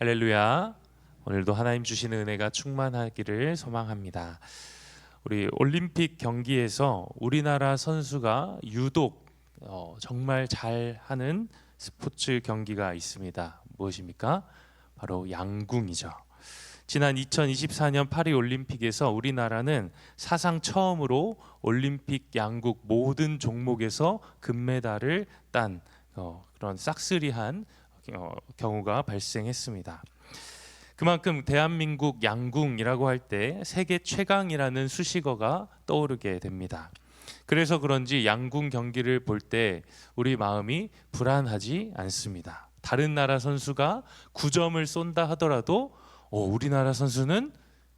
할렐루야. 오늘도 하나님 주시는 은혜가 충만하기를 소망합니다. 우리 올림픽 경기에서 우리나라 선수가 유독 정말 잘하는 스포츠 경기가 있습니다. 무엇입니까? 바로 양궁이죠. 지난 2024년 파리 올림픽에서 우리나라는 사상 처음으로 올림픽 양궁 모든 종목에서 금메달을 딴 그런 싹쓸이한 경우가 발생했습니다. 그만큼 대한민국 양궁이라고 할 때 세계 최강이라는 수식어가 떠오르게 됩니다. 그래서 그런지 양궁 경기를 볼 때 우리 마음이 불안하지 않습니다. 다른 나라 선수가 9점을 쏜다 하더라도 우리나라 선수는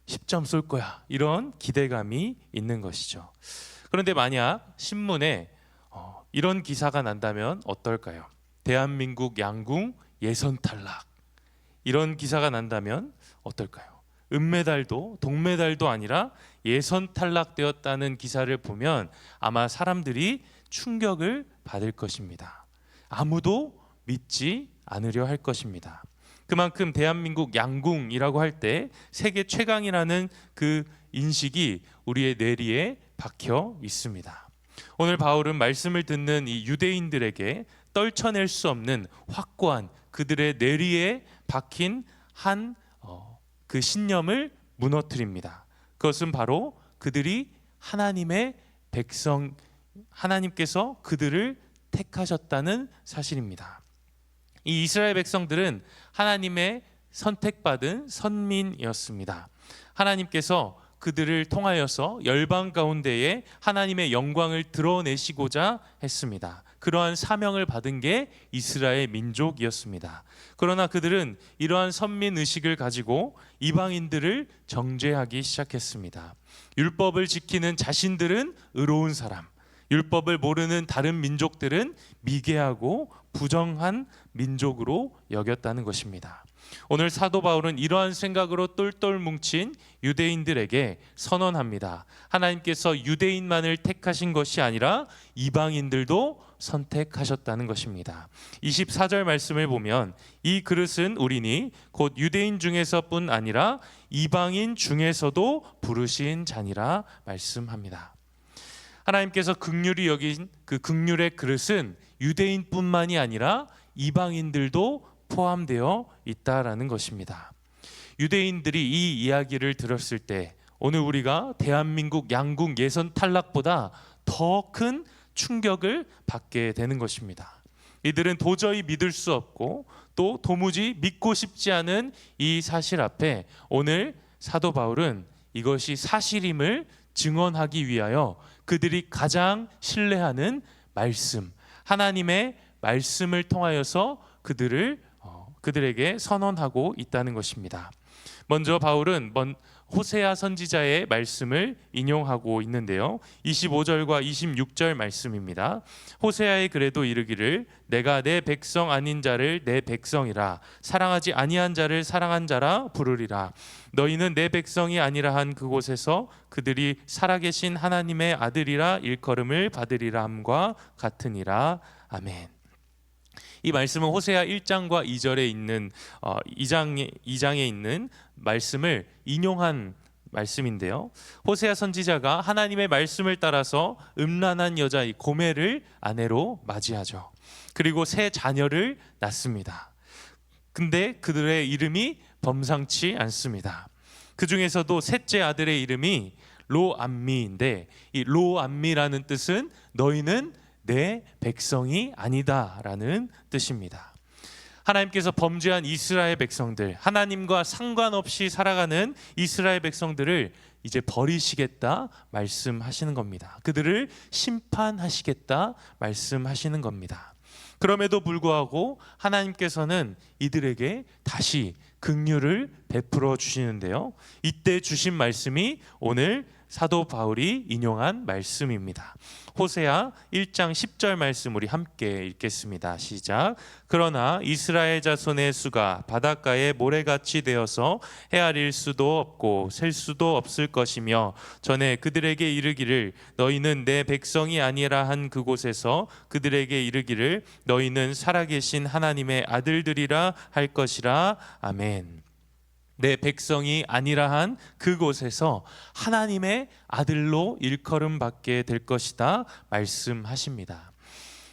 10점 쏠 거야, 이런 기대감이 있는 것이죠. 그런데 만약 신문에 이런 기사가 난다면 어떨까요? 대한민국 양궁 예선 탈락, 이런 기사가 난다면 어떨까요? 은메달도 동메달도 아니라 예선 탈락되었다는 기사를 보면 아마 사람들이 충격을 받을 것입니다. 아무도 믿지 않으려 할 것입니다. 그만큼 대한민국 양궁이라고 할 때 세계 최강이라는 그 인식이 우리의 뇌리에 박혀 있습니다. 오늘 바울은 말씀을 듣는 이 유대인들에게 떨쳐낼 수 없는 확고한 그들의 뇌리에 박힌 그 신념을 무너뜨립니다. 그것은 바로 그들이 하나님의 백성, 하나님께서 그들을 택하셨다는 사실입니다. 이 이스라엘 백성들은 하나님의 선택받은 선민이었습니다. 하나님께서 그들을 통하여서 열방 가운데에 하나님의 영광을 드러내시고자 했습니다. 그러한 사명을 받은 게 이스라엘 민족이었습니다. 그러나 그들은 이러한 선민의식을 가지고 이방인들을 정죄하기 시작했습니다. 율법을 지키는 자신들은 의로운 사람, 율법을 모르는 다른 민족들은 미개하고 부정한 민족으로 여겼다는 것입니다. 오늘 사도 바울은 이러한 생각으로 똘똘 뭉친 유대인들에게 선언합니다. 하나님께서 유대인만을 택하신 것이 아니라 이방인들도 선택하셨다는 것입니다. 24절 말씀을 보면 이 그릇은 우리니 곧 유대인 중에서뿐 아니라 이방인 중에서도 부르신 자니라 말씀합니다. 하나님께서 긍휼히 여긴 그 긍휼의 그릇은 유대인뿐만이 아니라 이방인들도 포함되어 있다라는 것입니다. 유대인들이 이 이야기를 들었을 때 오늘 우리가 대한민국 양궁 예선 탈락보다 더 큰 충격을 받게 되는 것입니다. 이들은 도저히 믿을 수 없고 또 도무지 믿고 싶지 않은 이 사실 앞에 오늘 사도 바울은 이것이 사실임을 증언하기 위하여 그들이 가장 신뢰하는 말씀, 하나님의 말씀을 통하여서 그들에게 선언하고 있다는 것입니다. 먼저 바울은 호세아 선지자의 말씀을 인용하고 있는데요. 25절과 26절 말씀입니다. 호세아의 글에도 이르기를 내가 내 백성 아닌 자를 내 백성이라 사랑하지 아니한 자를 사랑한 자라 부르리라. 너희는 내 백성이 아니라 한 그곳에서 그들이 살아계신 하나님의 아들이라 일컬음을 받으리라 함과 같으니라. 아멘. 이 말씀은 호세아 1장과 2절에 있는 2장에 있는 말씀을 인용한 말씀인데요. 호세아 선지자가 하나님의 말씀을 따라서 음란한 여자 이 고멜을 아내로 맞이하죠. 그리고 새 자녀를 낳습니다. 근데 그들의 이름이 범상치 않습니다. 그 중에서도 셋째 아들의 이름이 로암미인데 이 로암미라는 뜻은 너희는 내 백성이 아니다라는 뜻입니다. 하나님께서 범죄한 이스라엘 백성들, 하나님과 상관없이 살아가는 이스라엘 백성들을 이제 버리시겠다 말씀하시는 겁니다. 그들을 심판하시겠다 말씀하시는 겁니다. 그럼에도 불구하고 하나님께서는 이들에게 다시 긍휼을 베풀어 주시는데요. 이때 주신 말씀이 오늘 사도 바울이 인용한 말씀입니다. 호세아 1장 10절 말씀 우리 함께 읽겠습니다. 시작. 그러나 이스라엘 자손의 수가 바닷가에 모래같이 되어서 헤아릴 수도 없고 셀 수도 없을 것이며 전에 그들에게 이르기를 너희는 내 백성이 아니라 한 그곳에서 그들에게 이르기를 너희는 살아계신 하나님의 아들들이라 할 것이라. 아멘. 아멘. 내 백성이 아니라 한 그곳에서 하나님의 아들로 일컬음 받게 될 것이다 말씀하십니다.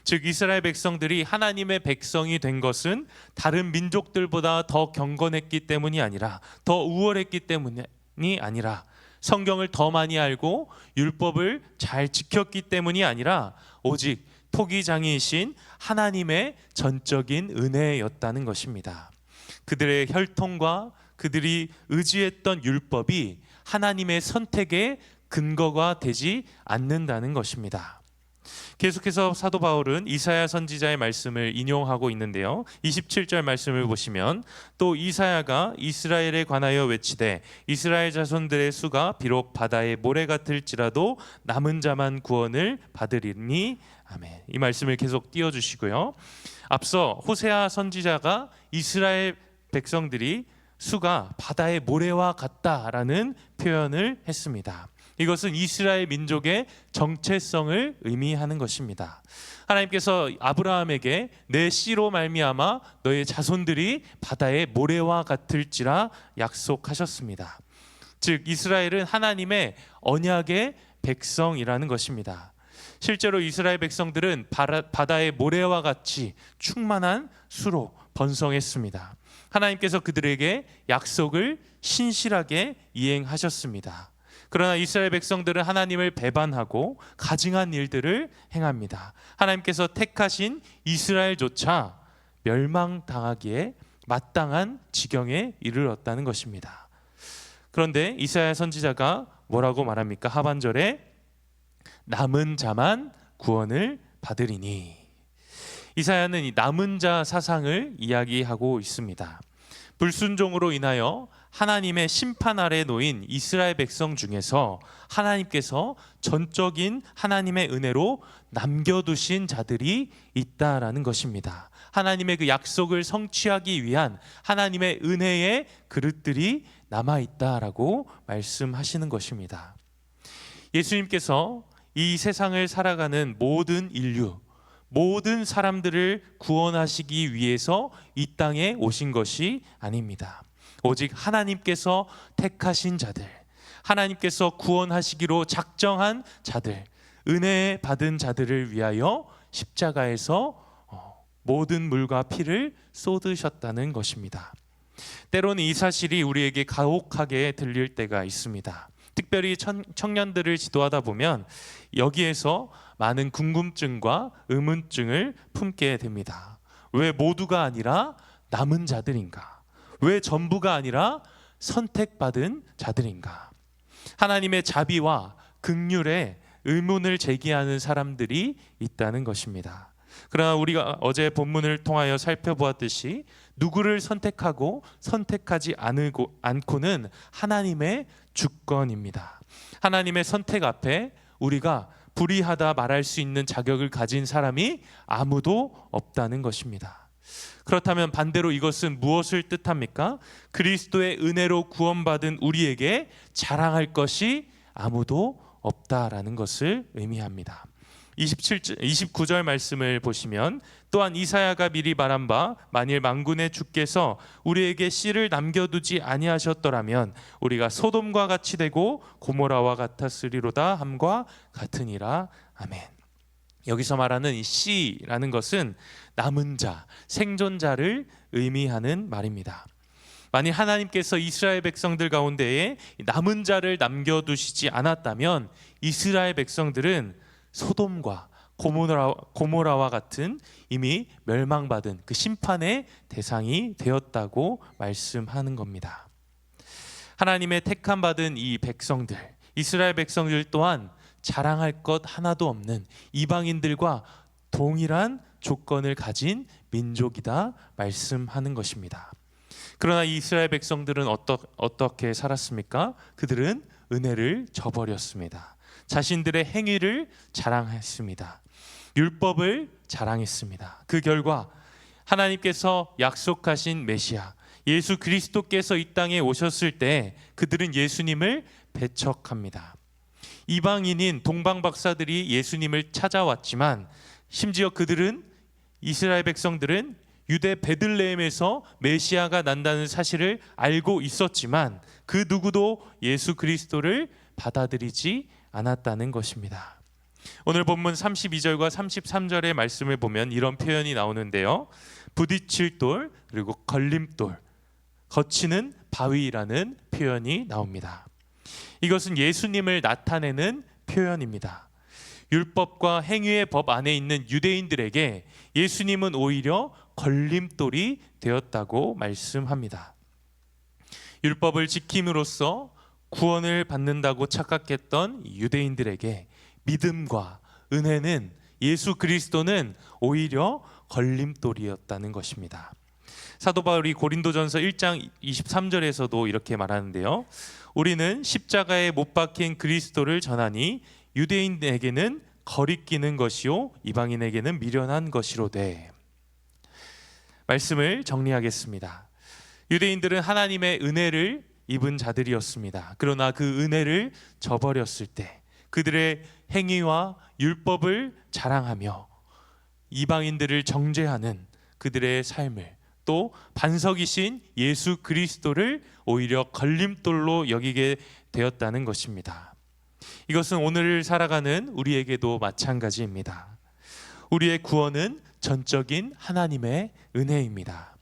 즉 이스라엘 백성들이 하나님의 백성이 된 것은 다른 민족들보다 더 경건했기 때문이 아니라, 더 우월했기 때문이 아니라, 성경을 더 많이 알고 율법을 잘 지켰기 때문이 아니라 오직 토기장이신 하나님의 전적인 은혜였다는 것입니다. 그들의 혈통과 그들이 의지했던 율법이 하나님의 선택의 근거가 되지 않는다는 것입니다. 계속해서 사도 바울은 이사야 선지자의 말씀을 인용하고 있는데요, 27절 말씀을 보시면 또 이사야가 이스라엘에 관하여 외치되 이스라엘 자손들의 수가 비록 바다의 모래 같을지라도 남은 자만 구원을 받으리니 아멘. 이 말씀을 계속 띄워주시고요, 앞서 호세아 선지자가 이스라엘 백성들이 수가 바다의 모래와 같다라는 표현을 했습니다. 이것은 이스라엘 민족의 정체성을 의미하는 것입니다. 하나님께서 아브라함에게 내 씨로 말미암아 너의 자손들이 바다의 모래와 같을지라 약속하셨습니다. 즉 이스라엘은 하나님의 언약의 백성이라는 것입니다. 실제로 이스라엘 백성들은 바다의 모래와 같이 충만한 수로 번성했습니다. 하나님께서 그들에게 약속을 신실하게 이행하셨습니다. 그러나 이스라엘 백성들은 하나님을 배반하고 가증한 일들을 행합니다. 하나님께서 택하신 이스라엘조차 멸망당하기에 마땅한 지경에 이르렀다는 것입니다. 그런데 이사야 선지자가 뭐라고 말합니까? 하반절에 남은 자만 구원을 받으리니. 이사야는 이 남은 자 사상을 이야기하고 있습니다. 불순종으로 인하여 하나님의 심판 아래 놓인 이스라엘 백성 중에서 하나님께서 전적인 하나님의 은혜로 남겨두신 자들이 있다라는 것입니다. 하나님의 그 약속을 성취하기 위한 하나님의 은혜의 그릇들이 남아있다라고 말씀하시는 것입니다. 예수님께서 이 세상을 살아가는 모든 인류, 모든 사람들을 구원하시기 위해서 이 땅에 오신 것이 아닙니다. 오직 하나님께서 택하신 자들, 하나님께서 구원하시기로 작정한 자들, 은혜 받은 자들을 위하여 십자가에서 모든 물과 피를 쏟으셨다는 것입니다. 때로는 이 사실이 우리에게 가혹하게 들릴 때가 있습니다. 특별히 청년들을 지도하다 보면 여기에서 많은 궁금증과 의문증을 품게 됩니다. 왜 모두가 아니라 남은 자들인가? 왜 전부가 아니라 선택받은 자들인가? 하나님의 자비와 긍휼에 의문을 제기하는 사람들이 있다는 것입니다. 그러나 우리가 어제 본문을 통하여 살펴보았듯이 누구를 선택하고 선택하지 않고는 하나님의 주권입니다. 하나님의 선택 앞에 우리가 불의하다 말할 수 있는 자격을 가진 사람이 아무도 없다는 것입니다. 그렇다면 반대로 이것은 무엇을 뜻합니까? 그리스도의 은혜로 구원받은 우리에게 자랑할 것이 아무도 없다라는 것을 의미합니다. 29절 말씀을 보시면 또한 이사야가 미리 말한 바 만일 만군의 주께서 우리에게 씨를 남겨두지 아니하셨더라면 우리가 소돔과 같이 되고 고모라와 같았으리로다 함과 같으니라. 아멘. 여기서 말하는 이 씨라는 것은 남은 자, 생존자를 의미하는 말입니다. 만일 하나님께서 이스라엘 백성들 가운데에 남은 자를 남겨두시지 않았다면 이스라엘 백성들은 소돔과 고모라와 같은 이미 멸망받은 그 심판의 대상이 되었다고 말씀하는 겁니다. 하나님의 택함 받은 이 백성들, 이스라엘 백성들 또한 자랑할 것 하나도 없는 이방인들과 동일한 조건을 가진 민족이다 말씀하는 것입니다. 그러나 이스라엘 백성들은 어떻게 살았습니까? 그들은 은혜를 저버렸습니다. 자신들의 행위를 자랑했습니다. 율법을 자랑했습니다. 그 결과 하나님께서 약속하신 메시아 예수 그리스도께서 이 땅에 오셨을 때 그들은 예수님을 배척합니다. 이방인인 동방 박사들이 예수님을 찾아왔지만 심지어 이스라엘 백성들은 유대 베들레헴에서 메시아가 난다는 사실을 알고 있었지만 그 누구도 예수 그리스도를 받아들이지 않았다는 것입니다. 오늘 본문 32절과 33절의 말씀을 보면 이런 표현이 나오는데요. 부딪힐 돌 그리고 걸림돌, 거치는 바위라는 표현이 나옵니다. 이것은 예수님을 나타내는 표현입니다. 율법과 행위의 법 안에 있는 유대인들에게 예수님은 오히려 걸림돌이 되었다고 말씀합니다. 율법을 지킴으로써 구원을 받는다고 착각했던 유대인들에게 믿음과 은혜는, 예수 그리스도는 오히려 걸림돌이었다는 것입니다. 사도 바울이 고린도전서 1장 23절에서도 이렇게 말하는데요. 우리는 십자가에 못 박힌 그리스도를 전하니 유대인에게는 거리끼는 것이요 이방인에게는 미련한 것이로되. 말씀을 정리하겠습니다. 유대인들은 하나님의 은혜를 입은 자들이었습니다. 그러나 그 은혜를 저버렸을 때 그들의 행위와 율법을 자랑하며 이방인들을 정죄하는 그들의 삶을, 또 반석이신 예수 그리스도를 오히려 걸림돌로 여기게 되었다는 것입니다. 이것은 오늘을 살아가는 우리에게도 마찬가지입니다. 우리의 구원은 전적인 하나님의 은혜입니다.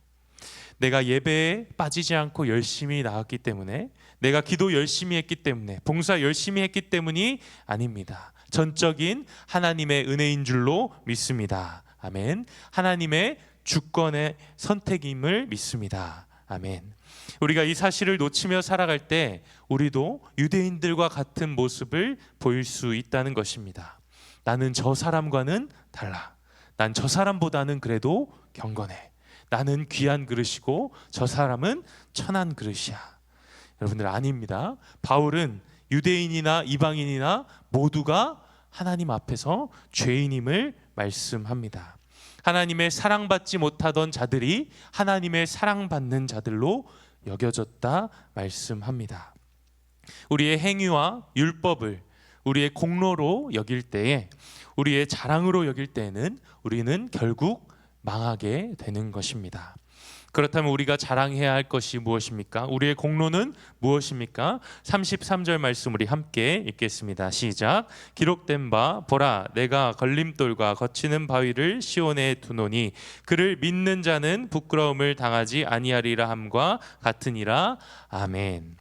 내가 예배에 빠지지 않고 열심히 나왔기 때문에, 내가 기도 열심히 했기 때문에, 봉사 열심히 했기 때문이 아닙니다. 전적인 하나님의 은혜인 줄로 믿습니다. 아멘. 하나님의 주권의 선택임을 믿습니다. 아멘. 우리가 이 사실을 놓치며 살아갈 때 우리도 유대인들과 같은 모습을 보일 수 있다는 것입니다. 나는 저 사람과는 달라. 난 저 사람보다는 그래도 경건해. 나는 귀한 그릇이고 저 사람은 천한 그릇이야. 여러분들 아닙니다. 바울은 유대인이나 이방인이나 모두가 하나님 앞에서 죄인임을 말씀합니다. 하나님의 사랑받지 못하던 자들이 하나님의 사랑받는 자들로 여겨졌다 말씀합니다. 우리의 행위와 율법을 우리의 공로로 여길 때에, 우리의 자랑으로 여길 때에는 우리는 결국 망하게 되는 것입니다. 그렇다면 우리가 자랑해야 할 것이 무엇입니까? 우리의 공로는 무엇입니까? 33절 말씀 우리 함께 읽겠습니다. 시작. 기록된 바 보라, 내가 걸림돌과 거치는 바위를 시온에 두노니 그를 믿는 자는 부끄러움을 당하지 아니하리라 함과 같으니라. 아멘.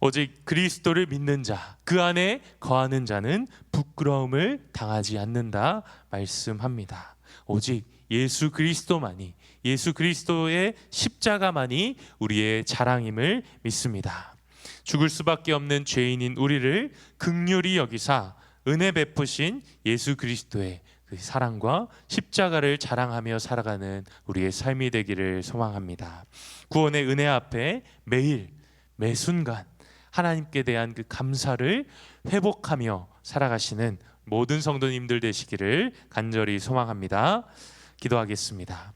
오직 그리스도를 믿는 자, 그 안에 거하는 자는 부끄러움을 당하지 않는다 말씀합니다. 오직 예수 그리스도만이, 예수 그리스도의 십자가만이 우리의 자랑임을 믿습니다. 죽을 수밖에 없는 죄인인 우리를 긍휼히 여기사 은혜 베푸신 예수 그리스도의 그 사랑과 십자가를 자랑하며 살아가는 우리의 삶이 되기를 소망합니다. 구원의 은혜 앞에 매일 매 순간 하나님께 대한 그 감사를 회복하며 살아가시는 모든 성도님들 되시기를 간절히 소망합니다. 기도하겠습니다.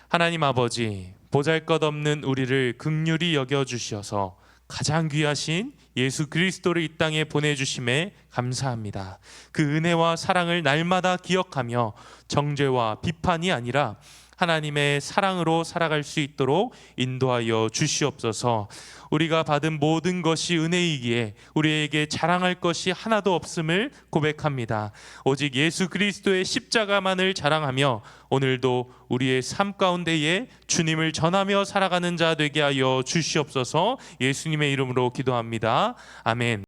하나님 아버지, 보잘것없는 우리를 긍휼히 여겨주셔서 가장 귀하신 예수 그리스도를 이 땅에 보내주심에 감사합니다. 그 은혜와 사랑을 날마다 기억하며 정죄와 비판이 아니라 하나님의 사랑으로 살아갈 수 있도록 인도하여 주시옵소서. 우리가 받은 모든 것이 은혜이기에 우리에게 자랑할 것이 하나도 없음을 고백합니다. 오직 예수 그리스도의 십자가만을 자랑하며 오늘도 우리의 삶 가운데에 주님을 전하며 살아가는 자 되게 하여 주시옵소서. 예수님의 이름으로 기도합니다. 아멘.